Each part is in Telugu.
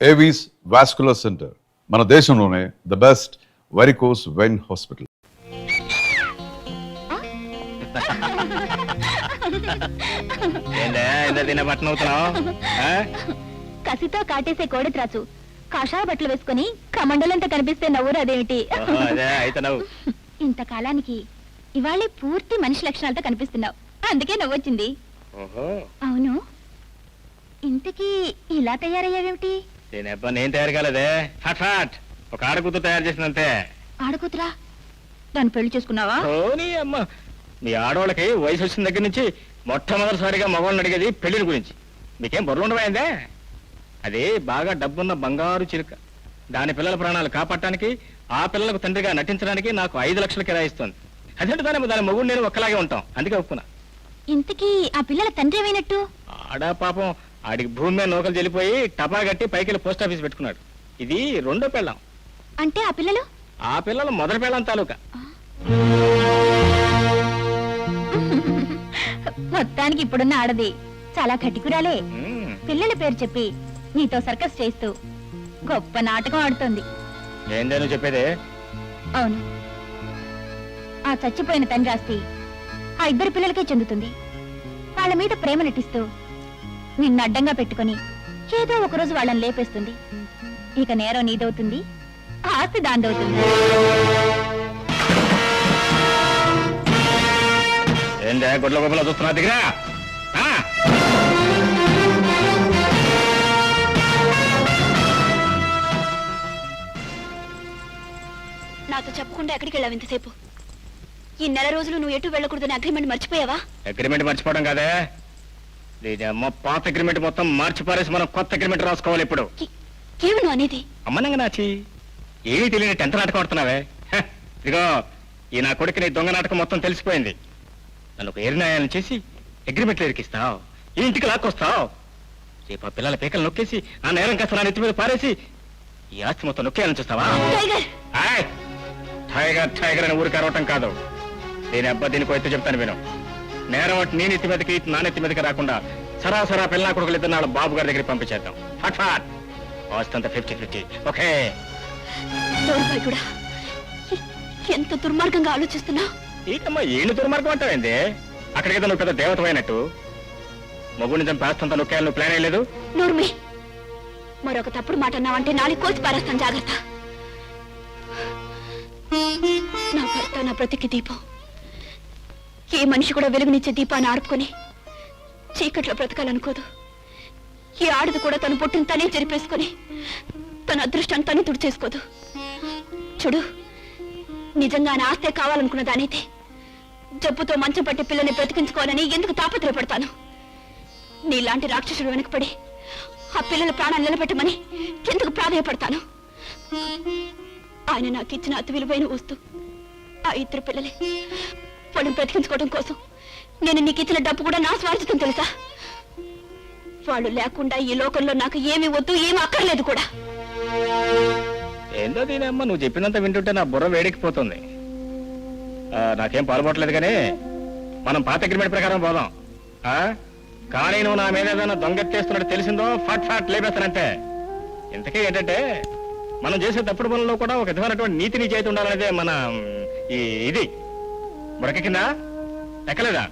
ఏవీస్ వాస్కులర్ సెంటర్ మన దేశంలోనే the best varicose vein hospital. కసితో కాటేసే కోడిత్రాచు కాషాయ బట్టలు వేసుకుని కమండలంతా కనిపిస్తే నవ్వురు అదేమిటి? ఇంతకాలానికి ఇవాళే పూర్తి మనిషి లక్షణాలతో కనిపిస్తున్నావు, అందుకే నవ్వొచ్చింది. అవును, ఇంతకీ ఇలా తయారయ్యావేమిటి? నేను తయారు కాలేదే, ఫట్ ఒక ఆడకూతురు తయారు చేసినంతే. ఆడకూతురా? దాన్ని పెళ్లి చేసుకున్నావా? అమ్మ, మీ ఆడవాళ్ళకి వయసు వచ్చిన దగ్గర నుంచి మొట్టమొదటిసారిగా మగవాళ్ళని అడిగేది పెళ్లిని గురించి. మీకేం బొర్రలు ఉండవైందే? అది బాగా డబ్బున్న బంగారు చిలుక. దాని పిల్లల ప్రాణాలు కాపాడటానికి, ఆ పిల్లలకు తండ్రిగా నటించడానికి నాకు 5 లక్షలు కిరాయిస్తుంది. అదేంటి దాని మొగుడు నేను ఒక్కలాగే ఉంటాం, అందుకే ఒప్పుకున్నా. ఇంతకీ ఆ పిల్లల తండ్రి ఏమైనట్టు? ఆడా పాపం, ఆడికి భూమి మీద నూకలు చెల్లిపోయి టపా కట్టి పైకి పోస్ట్ ఆఫీస్ పెట్టుకున్నాడు. ఇది 2వ పెళ్ళాం. అంటే ఆ పిల్లలు మొదటి పెళ్ళాం తాలూకా. మొత్తానికి ఇప్పుడున్న ఆడది చాలా కటికురాలే. పిల్లల పేరు చెప్పి నీతో సర్కస్ చేస్తూ గొప్ప నాటకం ఆడుతోంది. ఏందని చెప్పేదే? అవును, ఆ చచ్చిపోయిన తండ్రి ఆస్తి ఆ 2 పిల్లలకే చెందుతుంది. వాళ్ళ మీద ప్రేమ నటిస్తూ నిన్ను అడ్డంగా పెట్టుకుని ఏదో ఒకరోజు వాళ్ళని లేపేస్తుంది. ఇక నేరం నీదవుతుంది, ఆస్తి దాందవుతుంది. ఏందే గుడ్ల గొప్పలో చూస్తున్నా దగ్గర? నాతో చెప్పకుండా ఎక్కడికి వెళ్ళావు ఇంతసేపు? ఈ నెల రోజులు నువ్వు ఎటు వెళ్ళకూడదని అగ్రిమెంట్ మర్చిపోయావా? అగ్రిమెంట్ మర్చిపోవడం కాదే, దీని పాత అగ్రిమెంట్ మొత్తం మార్చిపారేసి మనం కొత్త అగ్రిమెంట్ రాసుకోవాలి ఇప్పుడు. ఏమి నువ్వు అనేది? అమ్మనంగా నాచి ఏమీ తెలియని టెంత నాటకం ఆడుతున్నావే. ఇదిగో, ఈ నా కొడుకు నీ దొంగ నాటకం మొత్తం తెలిసిపోయింది. నన్ను ఒక ఏరినాయాలను చేసి అగ్రిమెంట్లు ఎరికిస్తావు, ఈ ఇంటికి లాక్కొస్తావు. రేపు ఆ పిల్లల పీకలు నొక్కేసి ఆ నేరం కాస్త నా నెత్తి మీద పారేసి ఈ ఆస్తి మొత్తం నొక్కేయాలని చూస్తావా? టైగర్ అని ఊరికి అరవటం కాదు. నేను అబ్బా దీనికి అయితే చెప్తాను విను. నేరం అంటే నీ నెత్తి మీదకి నా నెత్తి మీదకి రాకుండా సరాసరా పిల్లల కొడుకులు 2 నాడు బాబు గారి దగ్గరికి పంపించేద్దాం. ఫట్ ఆస్తి అంతా 50-50. ఓకే? ఎంత దుర్మార్గంగా ఆలోచిస్తున్నా? ఈకమ్మా ఏళ్ళు దుర్మార్గం అంటావేంది? అక్కడికి నువ్వు పెద్ద దేవతమైనట్టు మొగుడిని చంపి ఆస్తంతా నొక్కేయాలని నువ్వు ప్లాన్ అయ్యలేదు. నోర్మి, మరొక తప్పుడు మాట అన్నావంటే నాలుగు కోసి పారేస్తాను, జాగ్రత్త. నా భర్త నా బ్రతికి దీపం. ఏ మనిషి కూడా వెలుగునిచ్చే దీపాన్ని ఆడుకొని చీకట్లో బ్రతకాలనుకోదు. ఈ ఆడది కూడా తను పుట్టిన తనే చెరిపేసుకొని తన అదృష్టాన్ని తను తుడిచేసుకోదు. చూడు, నిజంగా నా ఆస్తే కావాలనుకున్న దానైతే జబ్బుతో మంచం పట్టి పిల్లని బ్రతికించుకోవాలని ఎందుకు తాపత్రయపడతాను? నీలాంటి రాక్షసుడు వెనకపడి ఆ పిల్లల ప్రాణాలు నిలబెట్టమని ఎందుకు ప్రాధాయపడతాను? ఆయన నాకు ఇచ్చిన అతి విలువైన వస్తూ ఆ 2 పిల్లలే. వాళ్ళని బ్రతికించుకోవడం కోసం నేను నీకు ఇచ్చిన డబ్బు కూడా నా స్వార్థం, తెలుసా? వాళ్ళు లేకుండా ఈ లోకంలో నాకు ఏమి వద్దు, ఏమి అక్కర్లేదు కూడా. ఏందో దీనమ్మ, నువ్వు చెప్పినంత వింటుంటే నా బుర్ర వేడెక్కిపోతుంది. నాకేం పాల్పడలేదు, కానీ మనం పాత అగ్రిమెంట్ ప్రకారం పోదాం. కానీ నువ్వు నా మీద ఏదైనా దొంగెత్తేస్తున్నట్టు తెలిసిందో ఫట్ లేపేస్తానంటే. ఇంతకీ ఏంటంటే, మనం చేసే తప్పుడు పనుల్లో కూడా ఒక విధమైనటువంటి నీతి నిజాయితీ ఉండాలనేదే మన ఇది. బుడక కింద ఎక్కలేదా?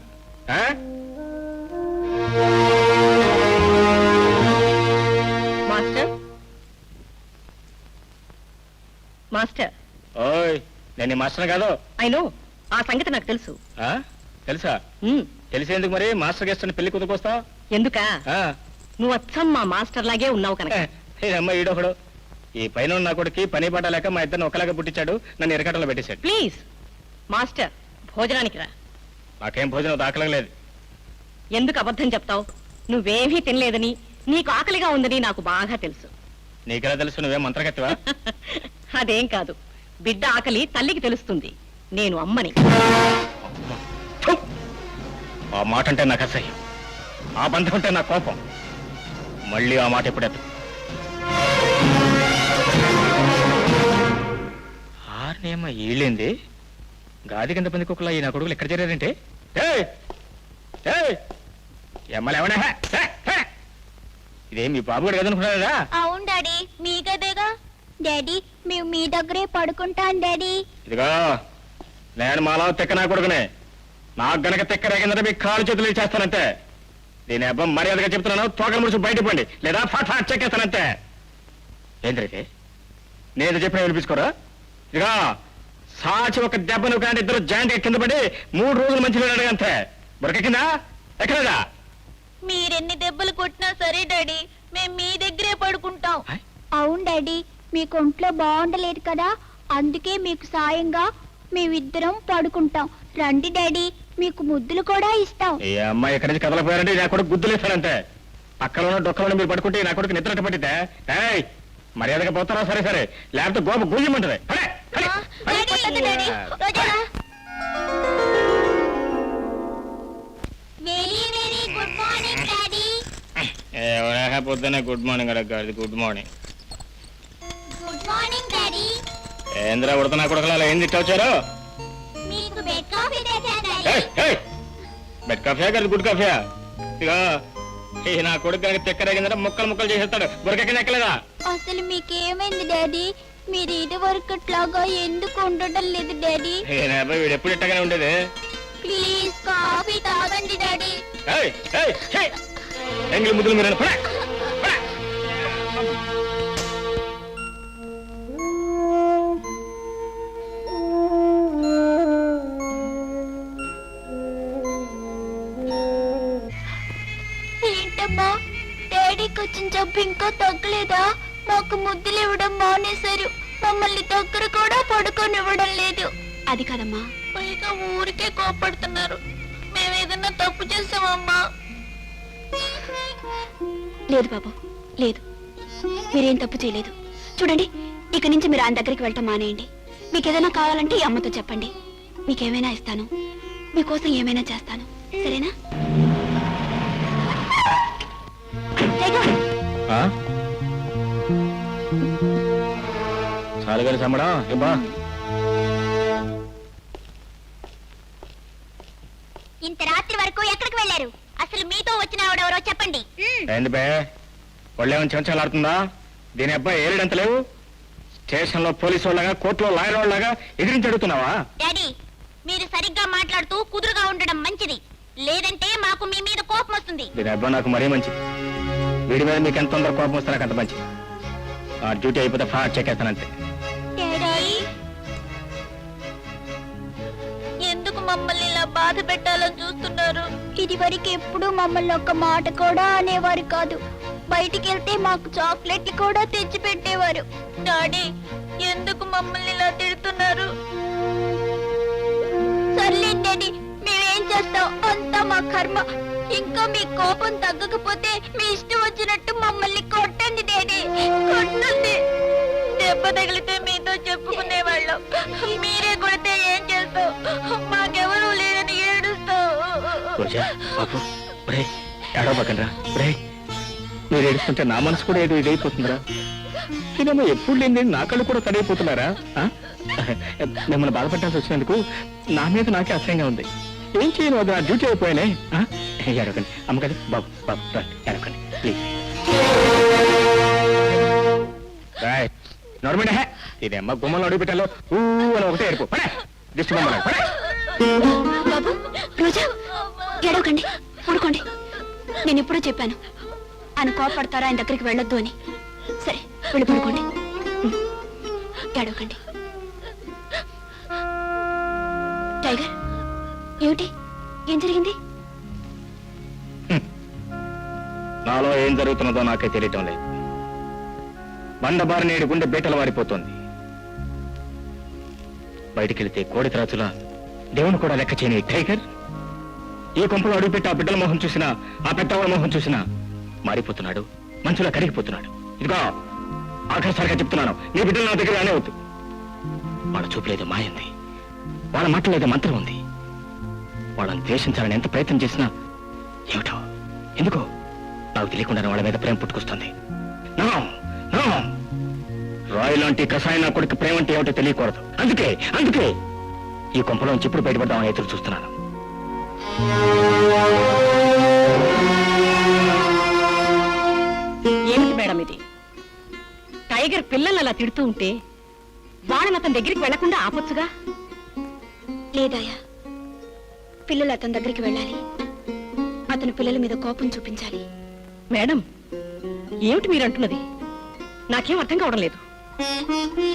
మాస్టర్, ఓయ్, నేను మాస్టర్ కాదు. అయినో ఆ సంగతి నాకు తెలుసు. తెలుసా? తెలిసేందుకు మరి మాస్టర్ గెస్ట్ అని పెళ్లి కుదురుకొస్తా? ఎందుకా? నువ్వు అచ్చం మా మాస్టర్ లాగే ఉన్నావు కనుక. అమ్మ, ఈడొకడు ఈ పైన నా కొడుకు పని పాట లేక మా ఇద్దరిని ఒకలాగా పుట్టించాడు, నన్ను ఎరకట్టలో పెట్టేశాడు. ప్లీజ్ మాస్టర్, భోజనానికి రా. నాకేం భోజనం దాఖలేదు. ఎందుకు అబద్ధం చెప్తావు? నువ్వేమీ తినలేదని, నీకు ఆకలిగా ఉందని నాకు బాగా తెలుసు. నీకెలా తెలుసు? నువ్వేం మంత్రగతివా? అదేం కాదు, బిడ్డ ఆకలి తల్లికి తెలుస్తుంది. నేను అమ్మని. ఆ మాట అంటే నాకు అసహ్యం, ఆ బంధం అంటే నా కోపం. మళ్ళీ ఆ మాట ఎప్పుడెత్తు. ఆర్నేమో ఈళ్ళేంది గాది కింద పంది కుక్కలా ఈ నా కొడుకులు ఎక్కడ చేరారంటే? ఎమ్మలేమన్నా ఇదేం మీ బాబు కూడా కదనుకున్నారా? అవును డాడీ మీ గదేగా. డాడీ మేము మీ దగ్గరే పడుకుంటాం డాడీ. ఇదిగో నేను మాలో తెక్క నా కొడుకునే. నాకు గనక తెక్క రేగిందంటే మీ కాలు చేతులు ఇచ్చేస్తానంతే. దీని అబ్బా మర్యాదగా చెప్తున్నాను, తోకల ముడుచు బయట పండి, లేదా ఫాట్ ఫాట్ చెక్కేస్తానంతే. ఏంటంటే నేను చెప్పిన వినిపించుకోరా? ఇదిగా సాచి ఒక దెబ్బను కానీ ఇద్దరు జాయింట్ కింద పడి 3 రోజులు మంచిగా అడగంతే. బురకెక్కిందా ఎక్కడదా? మీరెన్ని దెబ్బలు కొట్టినా సరే డాడీ మేము మీ దగ్గరే పడుకుంటాం. అవును డాడీ మీకు ఒంట్లో బాగుండలేదు కదా, అందుకే మీకు సాయంగా మేమిద్దరం పడుకుంటాం. రండి డాడీ మీకు ముద్దులు కూడా ఇస్తాం. ఈ అమ్మాయి ఎక్కడి నుంచి కదలపోయారంటే నా కొడుకు గుద్దులు ఇస్తానంతే. పక్కన ఉన్న డొక్కలను మీరు పడుకుంటే నా కొడుకు నిద్రట పట్టిద్దే. ఏయ్ మర్యాదగా పోతారా? సరే సరే, లేకపోతే గోప గుయ్యమంటది. పొద్దున్న గుడ్ మార్నింగ్ అడగాలి. Good morning. Good morning daddy. ఏంద్రా ఉడతనా కొడుకులా ఏం తిట్టవచ్చారు? మీకు బెడ్ కాఫీ తెచ్చా డాడీ. బెడ్ కాఫీయా కాదు గుడ్ కాఫీయా? ఇక ఈ నా కొడుకు కనుక తెక్కరేగిందంటే ముక్కలు ముక్కలు చేసేస్తాడు. బురకెక్కిన ఎక్కలేదా? అసలు మీకేమైంది డాడీ? మీరు ఇది వరకట్లాగా ఎందుకు ఉండడం లేదు డాడీ? వీడు ఎప్పుడు ఇట్టగానే ఉండేది. ప్లీజ్ కాఫీ తాగండి డాడీ. ఎంగిలి ముద్దులు మీరు ఏంటమ్మా డాడీకి వచ్చిన జబ్బు ఇంకా తగ్గలేదా? మాకు ముద్దులు ఇవ్వడం మానేశారు, మమ్మల్ని దగ్గర కూడా పడుకోనివ్వడం లేదు. అది కాదమ్మా, పైగా ఊరికే కోపడుతున్నారు. మేమేదన్నా తప్పు చేసామమ్మా? లేదు బాబు లేదు, మీరేం తప్పు చేయలేదు. చూడండి ఇక నుంచి మీరు ఆయన దగ్గరికి వెళ్ళటం మానేయండి. మీకు ఏదైనా కావాలంటే ఈ అమ్మతో చెప్పండి, మీకేమైనా ఇస్తాను, మీకోసం ఏమైనా చేస్తాను. సరేనా? చాలు గారి సమ్మడా ఇబ్బా. ఇంత రాత్రి వరకు ఎక్కడికి వెళ్ళారు? అసలు మీతో వచ్చిన ఆవిడెవరో చెప్పండి. ఏంది బే ఒళ్ళేమని చెంచాలాడుతుందా? దీని అబ్బాయి ఏరిడంత లేవు. స్టేషన్ లో పోలీసు వాళ్ళగా, కోర్టులో లాయర్ వాళ్ళగా ఎదిరించి అడుగుతున్నావా? డాడీ మీరు సరిగ్గా మాట్లాడుతూ కుదురుగా ఉండడం మంచిది, లేదంటే మాకు మీ మీద కోపం వస్తుంది. దీని అబ్బాయి నాకు మరీ మంచిది. వీడి మీద మీకు ఎంత తొందర కోపం వస్తే నాకు అంత మంచిది. ఆ డ్యూటీ అయిపోతే ఫాట్ చెక్కేస్తానంతే. ఎందుకు మమ్మల్ని ఇలా బాధ పెట్టాలని చూస్తున్నారు? ఇది వరకు ఎప్పుడు మమ్మల్ని ఒక్క మాట కూడా అనేవారు కాదు. బయటికి వెళ్తే మాకు చాక్లెట్లు కూడా తెచ్చి పెట్టేవారు. డాడీ ఎందుకు మమ్మల్ని ఇలా తిడుతున్నారు? సర్లేండి మేమేం చేస్తాం, అంతా మా కర్మ. ఇంకా మీ కోపం తగ్గకపోతే మీ ఇష్టం వచ్చినట్టు మమ్మల్ని కొట్టండి డాడీ, కొట్టండి. దెబ్బ తగిలితే మీతో చెప్పుకునేవాళ్ళం, మీరే కొడితే ఏం చేస్తావు? మాకెవరూ లేరని ఏడుస్తావు. ఏడవకండ్రా. మీరు ఏడుస్తుంటే నా మనసు కూడా ఏదో ఇదైపోతుందిరా. ఇదేమో ఎప్పుడు లేని నా కళ్ళు కూడా తడైపోతున్నారా? మిమ్మల్ని బాధపడాల్సి వచ్చినందుకు నా మీద నాకే అసహ్యంగా ఉంది. ఏం చేయను, అది నా డ్యూటీ అయిపోయానే. ఏడవకండి అమ్మకండి బాబు, బాబు రండి, ఏడవకండి ప్లీజ్. నోర్మండి ఇది అమ్మ గుమ్మలో అడుగు పెట్టాలో ఊ అని ఒకటే ఏడుపు. పడే దిష్టి బొమ్మ బాబు రోజా ఏడవకండి, పడుకోండి. నేను ఎప్పుడూ చెప్పాను ఆయన కోపడతారా, ఆయన దగ్గరికి వెళ్ళొద్దు అని. సరే వెళ్ళి పడుకోండి, ఏడవకండి. టైగర్ ఏమిటి, ఏం జరిగింది? నాలో ఏం జరుగుతున్నదో నాకే తెలియటం లేదు. బండబారి నేడు గుండె బీటలు వారిపోతుంది. బయటికెళ్తే కోడి త్రాచులా దేవుని కూడా లెక్క చేయని టైగర్ ఈ కొంపలో అడుగుపెట్టి ఆ బిడ్డల మొహం చూసినా, ఆ పెద్దవాళ్ళ మొహం చూసినా మారిపోతున్నాడు, మంచులా కరిగిపోతున్నాడు. ఇదిగో ఆఖరిసారిగా చెప్తున్నాను, నీ బిడ్డలు నా దగ్గర రానేవద్దు. వాళ్ళ చూపులేదో మాయంది, వాళ్ళ మాటలేదో మంత్రం ఉంది. వాళ్ళని ద్వేషించాలని ఎంత ప్రయత్నం చేసినా ఏమిటో ఎందుకో నాకు తెలియకుండా వాళ్ళ మీద ప్రేమ పుట్టుకొస్తుంది. రాయ్ లాంటి కషాయం నా కొడుకు ప్రేమ అంటే ఏమిటో తెలియకూడదు. అందుకే ఈ కొంపలోంచి ఇప్పుడు బయటపడ్డామని ఎదురు చూస్తున్నాను. టైగర్ పిల్లల్ని అలా తిడుతూ ఉంటే వాళ్ళని అతని దగ్గరికి వెళ్లకుండా ఆపొచ్చుగా. లేదాయా, పిల్లలు అతని దగ్గరికి వెళ్ళాలి. అతను పిల్లల మీద కోపం చూపించాలి. మేడం, ఏమిటి మీరంటున్నది? నాకేం అర్థం కావడం లేదు.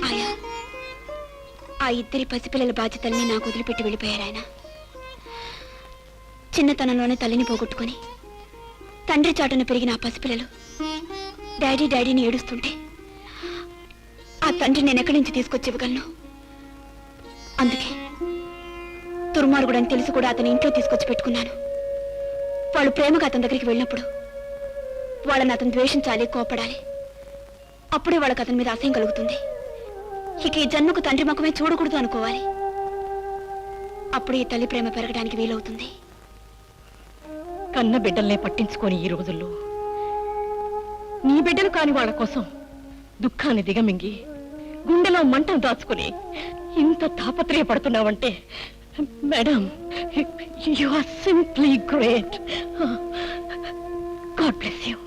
ఆయా, ఆ ఇద్దరి పసిపిల్లల బాధ్యతల్ని నాకు వదిలిపెట్టి వెళ్ళిపోయారు ఆయన. చిన్నతనంలోనే తల్లిని పోగొట్టుకుని తండ్రి చాటున పెరిగిన ఆ పసిపిల్లలు డాడీ డాడీని ఏడుస్తుంటే ఆ తండ్రి నేను ఎక్కడి నుంచి తీసుకొచ్చి ఇవ్వగలను? అందుకే దుర్మార్గుడని తెలిసి కూడా అతని ఇంట్లో తీసుకొచ్చి పెట్టుకున్నాను. వాళ్ళు ప్రేమగా అతని దగ్గరికి వెళ్ళినప్పుడు వాళ్ళని అతను ద్వేషించాలి, కోపడాలి. అప్పుడే వాళ్ళకి అతని మీద అసహ్యం కలుగుతుంది. ఇక ఈ జన్మకు తండ్రి ముఖమే చూడకూడదు అనుకోవాలి. అప్పుడు ఈ తల్లి ప్రేమ పెరగడానికి వీలవుతుంది. కన్న బిడ్డల్నే పట్టించుకొని ఈ రోజుల్లో నీ బిడ్డలు కాని వాళ్ళ కోసం దుఃఖాన్ని దిగమింగి గుండెలో మంటను దాచుకుని ఇంత తాపత్రయపడుతున్నావంటే madam, you are simply great. God bless you.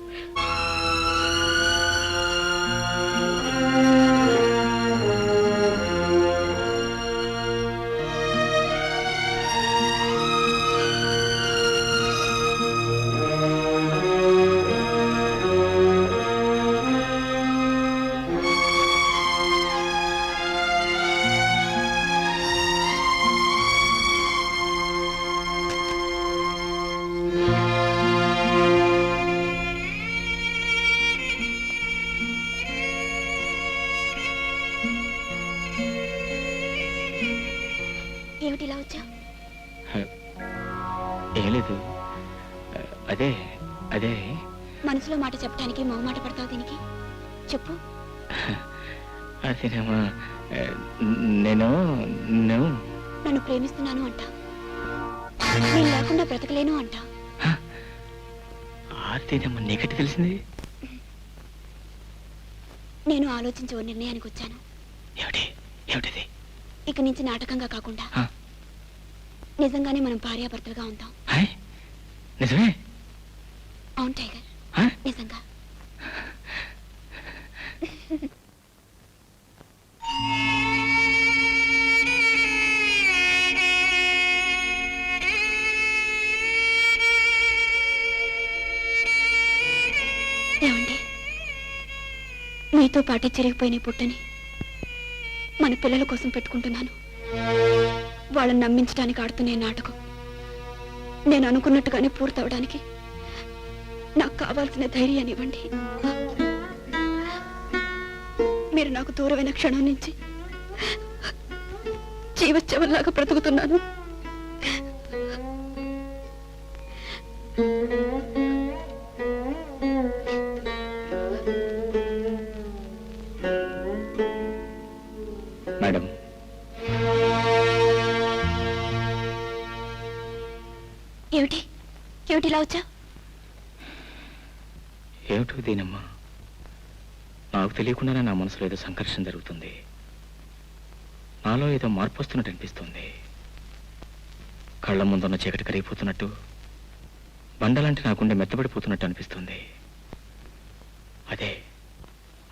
ఏమిటి ఇలా వచ్చా? ఏం లేదు. అదే అదే మనసులో మాట చెప్పడానికి మొహమాట పడతావు దీనికి? చెప్పు. అదేనమ్మా, నేను నన్ను ప్రేమిస్తున్నాను అంటా, నేను లేకుండా బ్రతకలేను అంటా. అదేనమ్మా, నీకట్టి తెలిసింది? నేను ఆలోచించి ఓ నిర్ణయానికి వచ్చాను. ఏమిటిది? ఇక నుంచి నాటకంగా కాకుండా నిజంగానే మనం భార్యాభర్తలుగా ఉంటాం. నిజమే? అవును టైగర్, నిజంగా. ఏమండి, మీతో పాటే చిరిగిపోయిన పుట్టని మన పిల్లల కోసం పెట్టుకుంటున్నాను. వాళ్ళని నమ్మించడానికి ఆడుతున్న నాటకం నేను అనుకున్నట్టుగానే పూర్తవడానికి నాకు కావాల్సిన ధైర్యాన్ని ఇవ్వండి. మీరు నాకు దూరమైన క్షణం నుంచి జీవచ్చవంలాగా బ్రతుకుతున్నాను. మేడం, ఏమిటి ఏమిటి ఇలా వచ్చా? ఏమిటో దీనమ్మా, నాకు తెలియకుండానే నా మనసులో ఏదో సంఘర్షణ జరుగుతుంది. నాలో ఏదో మార్పు వస్తున్నట్టు అనిపిస్తుంది. కళ్ళ ముందున్న చీకటి కరిగిపోతున్నట్టు, బండలాంటి నా గుండె మెత్తబడిపోతున్నట్టు అనిపిస్తుంది. అదే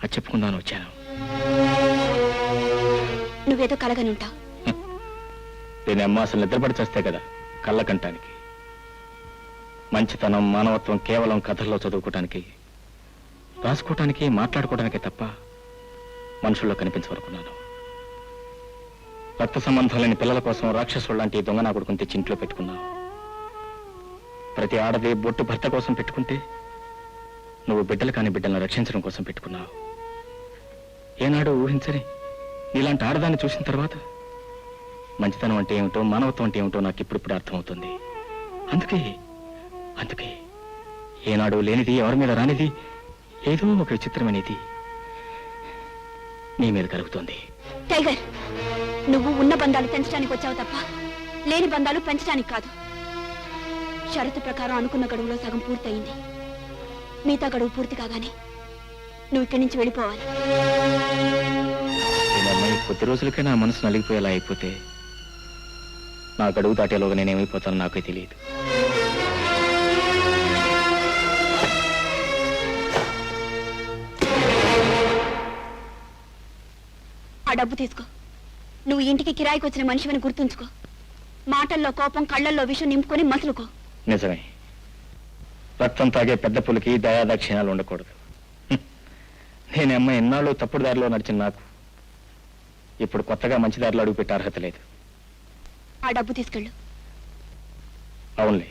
అది చెప్పుకుందాను వచ్చాను. నువ్వేదో కలగని ఉంటావు. దీని అమ్మ అసలు నిద్రపడి చేస్తే కదా కళ్ళ కంటానికి. మంచితనం, మానవత్వం కేవలం కథల్లో చదువుకోవటానికి, రాసుకోవటానికి, మాట్లాడుకోవడానికే తప్ప మనుషుల్లో కనిపించవనుకున్నాను. రక్త సంబంధం లేని పిల్లల కోసం రాక్షసుడు లాంటి దొంగ నా కొడుకుని తెచ్చి ఇంట్లో పెట్టుకున్నావు. ప్రతి ఆడది బొట్టు భర్త కోసం పెట్టుకుంటే నువ్వు బిడ్డలు కాని బిడ్డలను రక్షించడం కోసం పెట్టుకున్నావు. ఏనాడు ఊహించని నీలాంటి ఆడదాన్ని చూసిన తర్వాత మంచితనం అంటే ఏమిటో, మానవత్వం అంటే ఏమిటో నాకు ఇప్పుడిప్పుడు అర్థమవుతుంది. అందుకే ఏనాడు లేనిది, ఎవరి మీద రానిది, ఏదో ఒక విచిత్రమైనది నీ మీద కలుగుతుంది. టైగర్, నువ్వు ఉన్న బంధాలు పెంచడానికి వచ్చావు తప్ప లేని బంధాలు పెంచడానికి కాదు. షరతు ప్రకారం అనుకున్న గడువులో సగం పూర్తయింది. మిగతా గడువు పూర్తి కాగానే నువ్వు ఇక్కడి నుంచి వెళ్ళిపోవాలి. అమ్మాయి కొద్ది రోజులకే నా మనసు నలిగిపోయేలా అయిపోతే నా గడువు దాటేలోగా నేనేమైపోతానో నాకే తెలియదు. ఆ డబ్బు తీసుకో. నువ్వు ఇంటికి కిరాయికి వచ్చిన మనిషివని గుర్తుంచుకో. మాటల్లో కోపం, కళ్ళల్లో విషం నింపుకొని మసులుకో. నిజమే, రక్తం తాగే పెద్ద పులికి దయాదాక్షిణ్యాలు ఉండకూడదు. నేను అమ్మ ఎన్నాళ్ళు తప్పుడు దారిలో నడిచిన నాకు ఇప్పుడు కొత్తగా మంచి దారిలో అడుగుపెట్టే అర్హత లేదు. ఆ డబ్బు తీసుకెళ్ళు. అవునులే,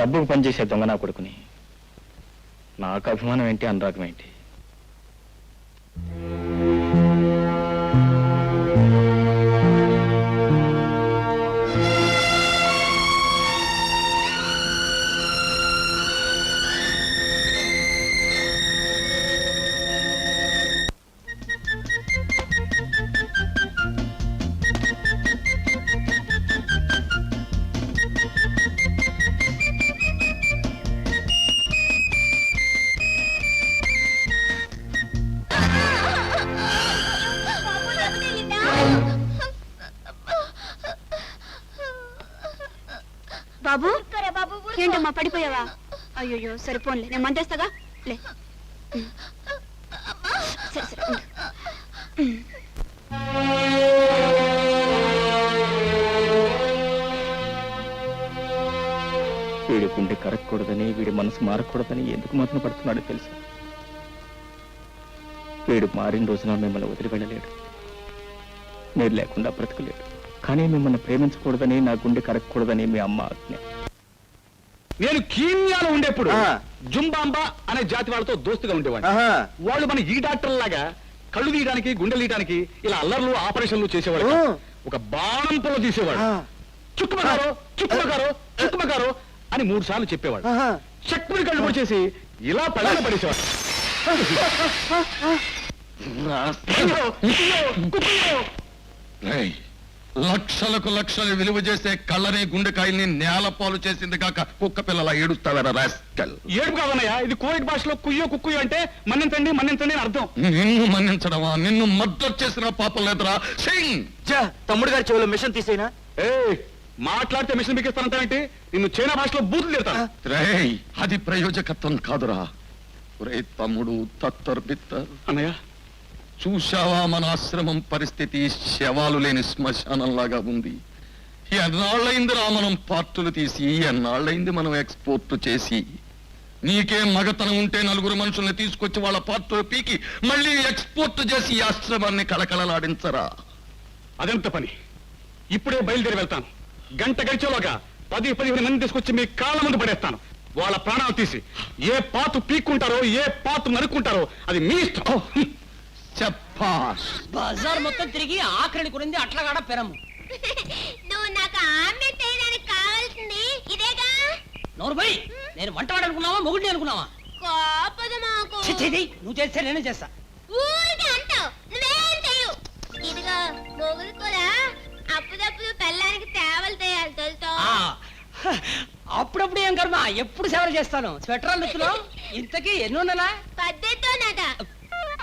డబ్బుకు పనిచేసే దొంగ నా కొడుకుని నాకు అభిమానం ఏంటి, అనురాగం ఏంటి? బాబు, ఏంటమ్మా పడిపోయావా? అయ్యో సరిపోన్లే, నేను మందేస్తాగా. లే, సరే సరే ఉండు. వీడి గుండె కరగకూడదని, వీడి మనసు మారకూడదని ఎందుకు మాత్రం పడుతున్నాడో తెలుసు. వీడు మారిన రోజున మిమ్మల్ని వదిలి వెళ్ళలేడు, మీరు లేకుండా బ్రతకలేడు. కానీ మిమ్మల్ని ప్రేమించకూడదని, నా గుండె కరగకూడదని మీ అమ్మ ఆజ్ఞ. నేను కీన్యాలో ఉండేప్పుడు జుంబాంబా అనే జాతి వాళ్ళతో దోస్తుగా ఉండేవాడు. వాళ్ళు మన ఈ డాక్టర్ లాగా కళ్ళు తీయడానికి, గుండెలు తీయడానికి ఇలా అల్లర్లు, ఆపరేషన్లు చేసేవాడు. ఒక బాణం పొల తీసేవాడు. చుక్కుమగారు చుక్కుమగారు చుక్కుమగారు అని 3 సార్లు చెప్పేవాడు. చెక్కుని కళ్ళు పొడిచేసి ఇలా పళ్ళ పడేసేవాడు. లక్షలకు లక్షలు విలువ చేసే కళ్ళని, గుండెకాయల్ని నేలపాలు చేసింది కాక కుక్క పిల్లల ఏడుస్తావరా రాస్కల్. ఏడుపు కాదన్నయ్యా, ఇది కోవిడ్ భాషలో కుయ్యో కుక్కుయో అంటే మన్నించండి మన్నించండి అని అర్థం. నిన్ను మన్నించడమా? నిన్ను మద్దతు చేసిన పాపం లేదురా సింగ్. తమ్ముడు గారి చెవులో మిషన్ తీసేనా? మాట్లాడితే మిషన్ బిగిస్తానంటావేంటి? నిన్ను చైనా భాషలో బూతులు తిడతాను. రేయ్, అది ప్రయోజకత్వం కాదురా. రే తమ్ముడు తత్తర్ బిత్తర్ అన్నయ్య, చూశావా మన ఆశ్రమం పరిస్థితి? శవాలు లేని శ్మశానంలాగా ఉంది. ఎన్నాళ్ళైందిరా మనం పార్టులు తీసి, ఎన్నాళ్ళైంది మనం ఎక్స్పోర్ట్ చేసి. నీకే మగతనం ఉంటే 4 మనుషుల్ని తీసుకొచ్చి వాళ్ళ పార్టులు పీకి మళ్ళీ ఎక్స్పోర్ట్ చేసి ఈ ఆశ్రమాన్ని కళకళలాడించరా. అదెంత పని? ఇప్పుడే బయలుదేరి వెళ్తాను. గంట గడిచేలోగా 10-15 మంది తీసుకొచ్చి మీ కాళ్ళ ముందు పడేస్తాను. వాళ్ళ ప్రాణాలు తీసి ఏ పాతు పీక్కుంటారో, ఏ పాతు నరుక్కుంటారో అది మీ ఇష్టం. చెప్పాస్. బజార్ మొత్తం తిరిగి ఆఖరిని కొరింది అట్లాగాడ పెరము. నువ్వు నాకు ఆమ్లెట్ వేయడానికి కావాల్సింది ఇదేగా. నోరుబై, నేను వంటవాడు అనుకున్నావా, మొగుడిని అనుకున్నావా? కోపదు మాకు. నువ్వు చేస్తే నేనే చేస్తా. ఊరికే అంటావు, నువ్వేం చెయ్యు. ఇదిగో మొగుడు కూడా అప్పుడప్పుడు పెళ్ళానికి తేవలు తేయాలి తెలుసా? అప్పుడప్పుడు ఏం కర్మ, ఎప్పుడు సేవలు చేస్తాను. స్వెటర్ అందుతున్నావు. ఇంతకీ ఎన్నో నెల?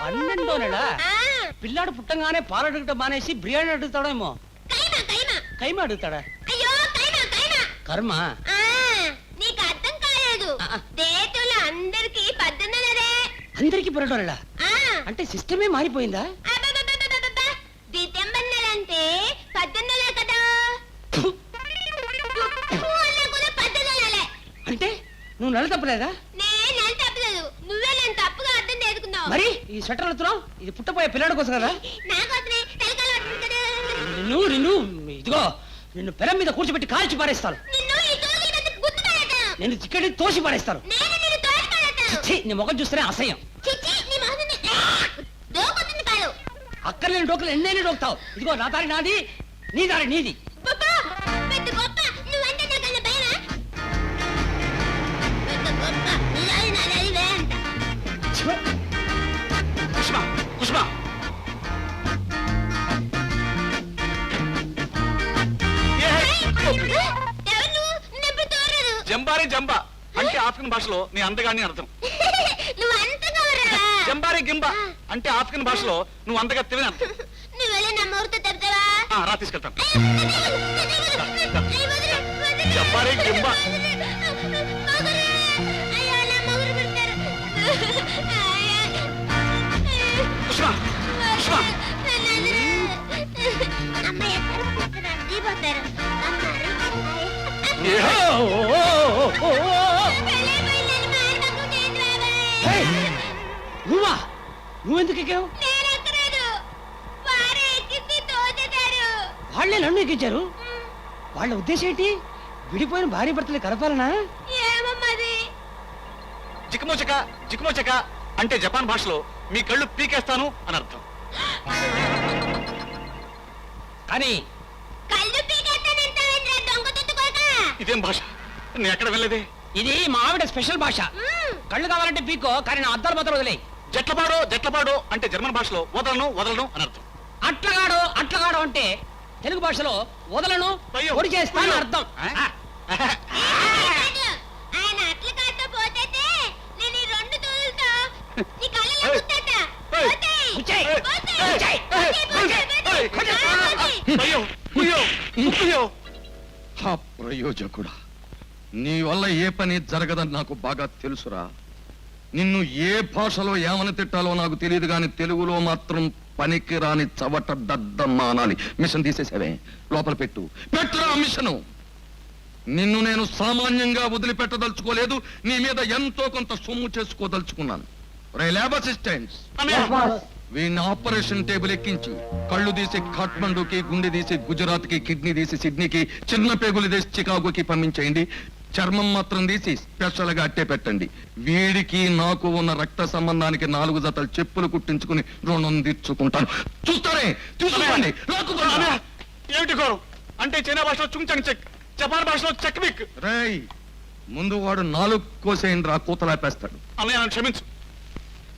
12వ నెల. పిల్లాడు పుట్టంగానే పాలు అడుగుతా మానేసి బిర్యానీ అడుగుతాడేమో. కైమ అడుగుతాడా? కర్మ. నీకు అర్థం కాలేదు. దేశంలో అందరికి 18 అందరికి 12వ నెల అంటే సిస్టమే మారిపోయిందా? డిసెంబర్ నెల అంటే 18 కదా. అంటే నువ్వు నెల తప్పలేదా? నేను తప్పలేదు, నువ్వే నేను తప్పుగా అర్థం చేసుకున్నావు. మరి ఈ స్వెటర్ అడుగుతున్నావు, ఇది పుట్టపోయే పిల్లాడి కోసం కదా. నిన్ను ఇదిగో, నిన్ను పెరం మీద కూర్చోబెట్టి కాల్చి పారేస్తాను. నేను చిక్కడి తోసి పారేస్తాను. నీ ముఖం చూస్తేనే అసహ్యం. అక్కర్లేని డోకులు ఎన్నైనా డోకుతావు. ఇదిగో నా దారి నాది, నీ దారి నీది. కుష్మా, జంబారీ జంబా అంటే ఆఫ్ఘన్ భాషలో నీ అందగాని అర్థం. జంబారీ గింబా అంటే ఆఫ్ఘన్ భాషలో నువ్వు అందగత్తెవని అర్థం. రా తీసుకెళ్తాను. జంబారీ గింబా. కుష్మా, కుష్మా హేయ్! నువ్వా నువ్వెందుకు ఎక్కావు వాళ్ళే నన్ను ఎక్కించారు వాళ్ళ ఉద్దేశం ఏంటి విడిపోయిన భార్య భర్తలు కలపాలనా జికమోచక జికమోచక అంటే జపాన్ భాషలో మీ కళ్ళు పీకేస్తాను అని అర్థం. కానీ ఇదేం భాష నేను ఎక్కడ వెళ్ళలేదే. ఇది మా ఆవిడ స్పెషల్ భాష కళ్ళు కావాలంటే పీకో కానీ నా అద్దాలు మాత్రం వదిలే జట్లపాడో అంటే జర్మన్ భాషలో వదలను వదలను అని అర్థం. అట్లగాడు అంటే తెలుగు భాషలో వదలను అయ్యో. పొడి చేస్తాను అర్థం ఆ? కూర్చోయ్. అయ్యో అయ్యో అయ్యో హా ప్రయోజకుడా, నీ వల్ల ఏ పని జరగదని నాకు బాగా తెలుసురా. నిన్ను ఏ భాషలో ఏమని తిట్టాలో నాకు తెలియదు గాని తెలుగులో మాత్రం పనికి రాని చవట దద్దమ్మ అనాలి. మిషన్ తీసేసావే, లోపల పెట్టురా మిషను. నిన్ను నేను సామాన్యంగా వదిలిపెట్టదలుచుకోలేదు, నీ మీద ఎంతో కొంత సొమ్ము చేసుకోదలుచుకున్నాను. ల్యాబ్ అసిస్టెంట్స్, వీడిని ఆపరేషన్ టేబుల్ ఎక్కించి కళ్ళు తీసి కాఠ్మండూకి, గుండె తీసి గుజరాత్ కి, కిడ్నీ తీసి సిడ్నీకి, చిన్న పేగులు తీసి చికాగోకి పంపించేయండి. చర్మం మాత్రం తీసి స్పెషల్ గా అట్టే పెట్టండి. వీడికి నాకు ఉన్న రక్త సంబంధానికి 4 జతలు చెప్పులు కుట్టించుకుని రుణం తీర్చుకుంటాను. చూస్తారే, చూసుకోండి. ఏమిటి ఘోరం? అంటే చైనా భాషలో చుంచంగ్ చెక్, జపాన్ భాషలో చెక్ బిక్. రేయ్, ముందు వాడు 4 కోసేయండి రా, కూతలాపేస్తాడు. అన్నయ్య నన్ను క్షమించు,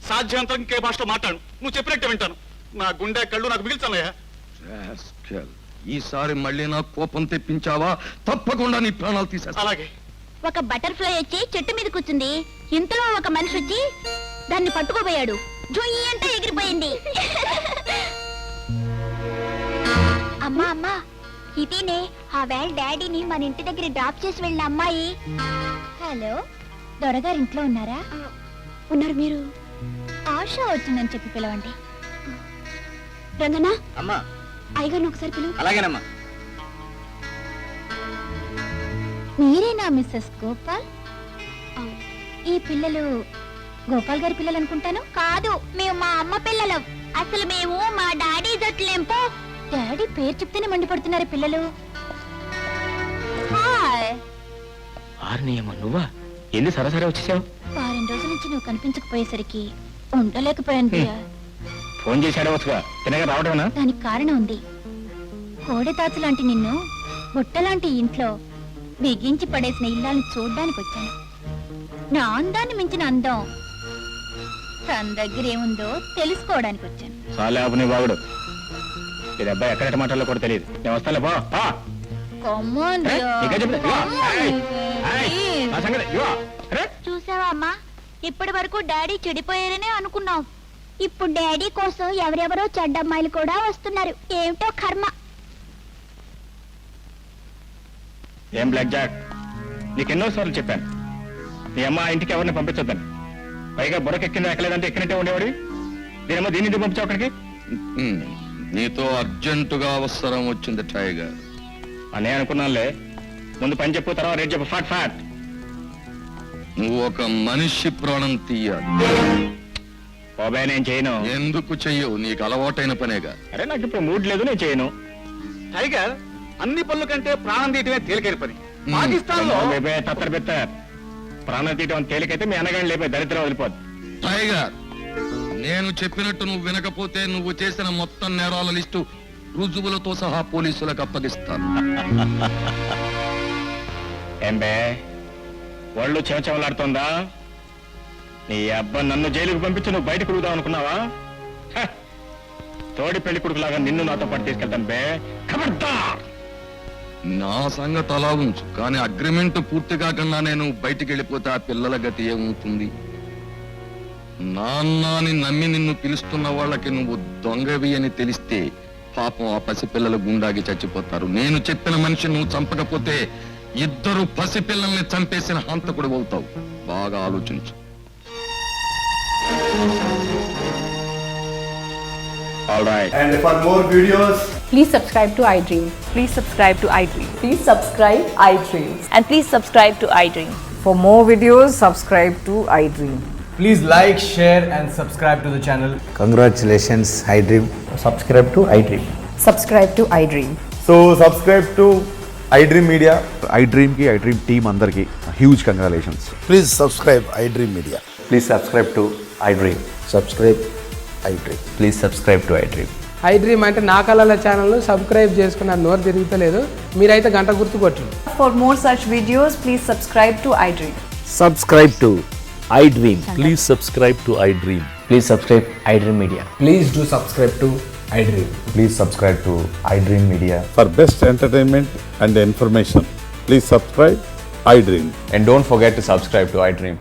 సాధ్యంతో ఇంకే భాషలో మాట్లాడు. నువ్వు చెప్పినట్టే వింటాను. నా గుండె కళ్ళు నాకు మిగిల్చాలయ్యా. రాస్కెల్, ఈసారి మళ్ళీ నా కోపం తెప్పించావా తప్పకుండా నీ ప్రాణాలు తీసేస్తా. అలాగే. ఒక బటర్ఫ్లై వచ్చి చెట్టు మీద కూర్చుంది. ఇంతలో ఒక మనిషి వచ్చి దాన్ని పట్టుకోబోయాడు. జొయ్యి అంటే ఎగిరిపోయింది. అమ్మా అమ్మా, ఇదేనే ఆ వేళ డాడీని మన ఇంటి దగ్గర డ్రాప్ చేసి వెళ్ళిన అమ్మాయి. హలో, దొరగారు ఇంట్లో ఉన్నారా? ఉన్నారు. మీరు ఆశ వచ్చిందని చెప్పి పిలవండి. రంగనా, అమ్మా అయ్యగారిని ఒకసారి పిలువు. అలాగేనమ్మా. మీరేనా మిస్సెస్ గోపాల్? ఈ పిల్లలు గోపాల్ గారి పిల్లలు అనుకుంటాను. కాదు, మేము మా అమ్మ పిల్లలం. అసలు మేము మా డాడీ జట్లేంపో. డాడీ పేరు చెప్తేనే మండిపడుతున్నారు పిల్లలు. హాయ్. ఆర్నియమ్మ నువ్వా? ఎన్ని సరసరే వచ్చేసావు? 2 రోజుల నుంచి నువ్వు కనిపించకపోయేసరికి ఉండలేకపోయాను ప్రియా. ఫోన్ చేశాడే వచ్చుగా, తినగా రావడమేనా? దానికి కారణం ఉంది. కోడె తాత లాంటి నిన్ను బుట్టలాంటి ఇంట్లో బిగించి పడేసిన ఇల్లాలను చూడ్డానికి వచ్చాను. నా అందాన్ని మించిన అందం తన దగ్గర ఏముందో తెలుసుకోవడానికి వచ్చాను. చాలే ఆపు నీ బాగుడు. ఈ అబ్బాయి ఎక్కడ మాటల్లో కూడా తెలియదు. నేను వస్తాలే బా. Come on, dear. ఇంకా చెప్పు. Come on, ఏయ్, నా please. సంగతి ఇదిగో. అరే, చూసావా అమ్మా, ఇప్పటి వరకు డాడీ చెడిపోయారనే అనుకున్నాం. ఇప్పుడు డాడీ కోసం ఎవరెవరో చెడ్డమ్మాయిలు కూడా వస్తున్నారు. ఏమిటో కర్మ. ఏం బ్లాక్ జాక్, నీకెన్నోసార్లు చెప్పాను నీ అమ్మ ఆ ఇంటికి ఎవరిని పంపించొద్దని. పైగా బుర్రకెక్కింది ఎక్కలేదంటే ఎక్కినట్టే ఉండేవాడి. దీనేమో దీన్ని పంపించావు అక్కడికి. నీతో అర్జెంటుగా అవసరం వచ్చింది టైగర్. అనే అనుకున్నానులే. ముందు పని చెప్పు, తర్వాత రేట్ చెప్పు. ఫాట్ ఫాట్. నువ్వు ఒక మనిషి ప్రాణం తీయాలి. బాబాయ్ నేను చేయను. ఎందుకు చెయ్యవు? నీకు అలవాటైన పనేగా. అరే నాకు ఇప్పుడు మూడ్ లేదు, నేను చేయను. టైగర్, అన్ని పనుల కంటే ప్రాణం తీయటమే తేలికైన పని. పాకిస్తాన్ లో తత్తర బెత్తర్ ప్రాణం తీయటం తేలికైతే మీ అన్నగాని లేపే దరిద్రం వదిలిపోద్ది. టైగర్, నేను చెప్పినట్టు నువ్వు వినకపోతే నువ్వు చేసిన మొత్తం నేరాల లిస్టు రుజువులతో సహా పోలీసులకు అప్పగిస్తాను. ఏం బే, ఒళ్ళు చెవచెవలాడుతోందా? నీ అబ్బా నన్ను జైలుకు పంపించి నువ్వు బయటకు తిరుగుదాం అనుకున్నావా? హ! తోడి పెళ్లి కొడుకులాగా నిన్ను నాతో పాటు తీసుకెళ్తాను బే. ఖబర్దార్. నా సంగతి అలా ఉంచు, కానీ అగ్రిమెంట్ పూర్తి కాకుండా నేను బయటికి వెళ్ళిపోతే ఆ పిల్లల గతి ఏమవుతుంది? నాన్నని నమ్మి నిన్ను పిలుస్తున్న వాళ్ళకి నువ్వు దొంగవి అని తెలిస్తే పాపం ఆ పసిపిల్లలు గుండాగి చచ్చిపోతారు. నేను చెప్పిన మనిషి నువ్వు చంపకపోతే 2 పసిపిల్లల్ని చంపేసిన హంతకుడు అవుతావు. బాగా ఆలోచించు. All right. And for more videos, Please subscribe to iDream. Please subscribe to iDream. Please subscribe iDream. And please subscribe to iDream. For more videos, subscribe to iDream. Please like, share and subscribe to the channel. Congratulations, iDream. Subscribe to iDream. Subscribe to iDream. So subscribe to iDream Media. iDream కి iDream టీమ్ అందరికి huge congratulations. Please subscribe iDream Media. Please subscribe to iDream. Subscribe iDream. Please subscribe to iDream. iDream అంటే నా కళల ఛానల్ సబ్స్క్రైబ్ చేసుకున్న నోరు తిరుగుతలేదు మీరైతే గంట గుర్తు కొట్టండి. For more such videos, please subscribe to iDream. Subscribe to iDream. Please subscribe to iDream. Please subscribe iDream Media. Please do subscribe to iDream. Please subscribe to iDream Media. For best entertainment and information, please subscribe iDream. And don't forget to subscribe to iDream.